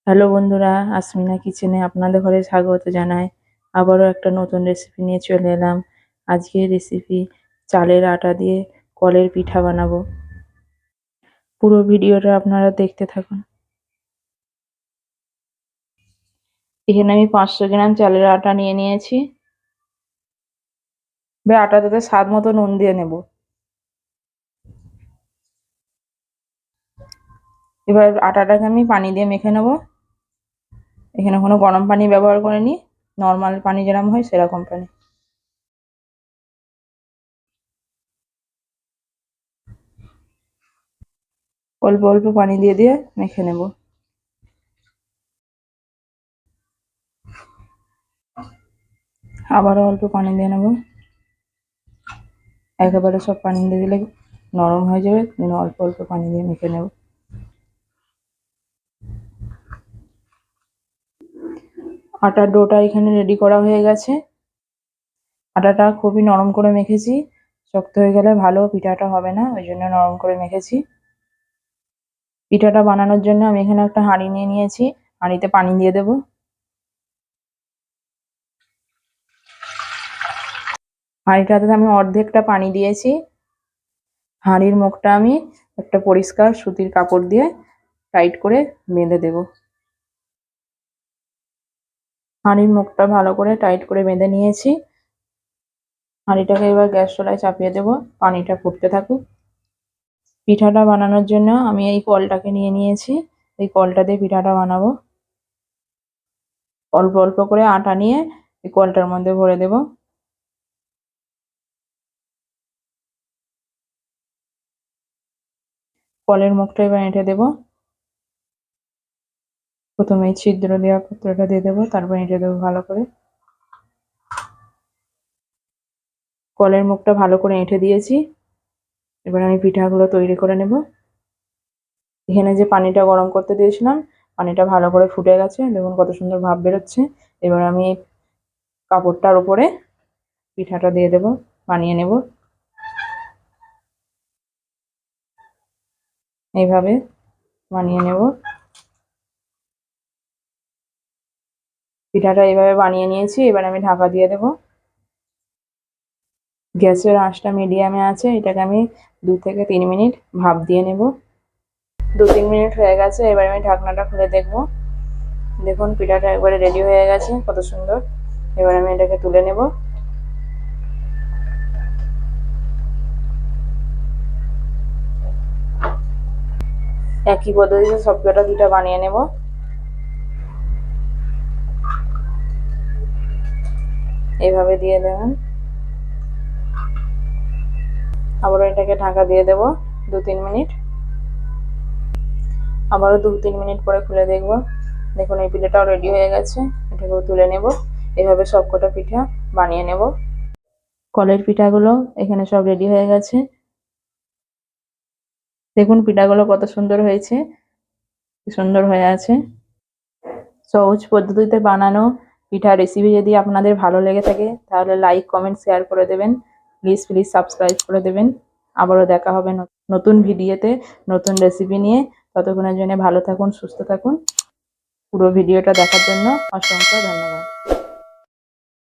Hello বন্ধুরা, আসমিনা কিচেনে আপনাদের ঘরে স্বাগত জানাই। আবারও একটা নতুন রেসিপি নিয়ে চলে এলাম। আজকের রেসিপি চালের আটা দিয়ে কলের পিঠা বানাবো। পুরো ভিডিওটা আপনারা দেখতে থাকুন। এখানে আমি 500 গ্রাম চালের আটা নিয়ে নিয়েছি। এবার আটাটাতে স্বাদ মতো নুন দিয়ে নেব। এবার আটাটাকে আমি পানি দিয়ে মেখে নেব। এখানে কোনো গরম পানি ব্যবহার করিনি, নর্মাল পানি যেরকম হয় সেরকম পানি। অল্প অল্প পানি দিয়ে দিয়ে মেখে নেব। আবারও অল্প পানি দিয়ে নেব। একেবারে সব পানি দিয়ে দিলে নরম হয়ে যাবে, অল্প অল্প পানি দিয়ে মেখে নেব। আটার ডোটা এখানে রেডি করা হয়ে গেছে। আটাটা খুবই নরম করে মেখেছি, শক্ত হয়ে গেলে ভালো পিঠাটা হবে না, ওই জন্য নরম করে মেখেছি। পিঠাটা বানানোর জন্য আমি এখানে একটা হাঁড়ি নিয়ে নিয়েছি। হাঁড়িতে পানি দিয়ে দেব। হাঁড়িটাতে আমি অর্ধেকটা পানি দিয়েছি। হাঁড়ির মুখটা আমি একটা পরিষ্কার সুতির কাপড় দিয়ে টাইট করে বেঁধে দেব। হাঁড়ির মুখটা ভালো করে টাইট করে বেঁধে নিয়েছি। হাঁড়িটাকে এবার গ্যাস চুলায় চাপিয়ে দেব, পানিটা ফুটতে থাকুক। পিঠাটা বানানোর জন্য আমি এই কলটাকে নিয়ে নিয়েছি। এই কলটা দিয়ে পিঠাটা বানাবো। অল্প অল্প করে আটা নিয়ে এই কলটার মধ্যে ভরে দেব। কলের মুখটা এবার এঁটে দেব। প্রথমে ছিদ্র দেওয়া পাত্রটা দিয়ে দেবো, তারপর এঁটে দেবো ভালো করে। কলের মুখটা ভালো করে এঁটে দিয়েছি। এবার আমি পিঠাগুলো তৈরি করে নেব। এখানে যে পানিটা গরম করতে দিয়েছিলাম, পানিটা ভালো করে ফুটে গেছে, দেখুন কত সুন্দর ভাপ বেরোচ্ছে। এবার আমি এই কাপড়টার উপরে পিঠাটা দিয়ে দেব, বানিয়ে নেব। এইভাবে বানিয়ে নেব। পিঠাটা এইভাবে বানিয়ে নিয়েছি। এবার আমি ঢাকা দিয়ে দেব। গ্যাসের আঁচটা মিডিয়ামে আছে। এটাকে আমি 2 থেকে 3 মিনিট ভাপ দিয়ে নেব। 2-3 মিনিট হয়ে গেছে। এবার আমি ঢাকনাটা খুলে দেখব। দেখুন পিঠাটা একবারে রেডি হয়ে গেছে, কত সুন্দর। এবার আমি এটাকে তুলে নেব। একই পদ্ধতিতে সবকটা পিঠা বানিয়ে নেব। এইভাবে দিয়ে দেবেন। আবারও এটাকে ঢাকা দিয়ে দেব 2-3 মিনিট। আবারও 2-3 মিনিট পরে খুলে দেখব। দেখুন এই পিঠাটাও রেডি হয়ে গেছে। এটাকেও তুলে নেব। এভাবে সবকটা পিঠা বানিয়ে নেব। কলের পিঠাগুলো এখানে সব রেডি হয়ে গেছে। দেখুন পিঠাগুলো কত সুন্দর হয়েছে, কি সুন্দর হয়ে আছে। সহজ পদ্ধতিতে বানানো পিঠা রেসিপি যদি আপনাদের ভালো লেগে থাকে তাহলে লাইক, কমেন্ট, শেয়ার করে দেবেন। প্লিজ প্লিজ সাবস্ক্রাইব করে দেবেন। আবারও দেখা হবে নতুন ভিডিওতে, নতুন রেসিপি নিয়ে। ততক্ষণের জন্য ভালো থাকুন, সুস্থ থাকুন। পুরো ভিডিওটা দেখার জন্য অসংখ্য ধন্যবাদ।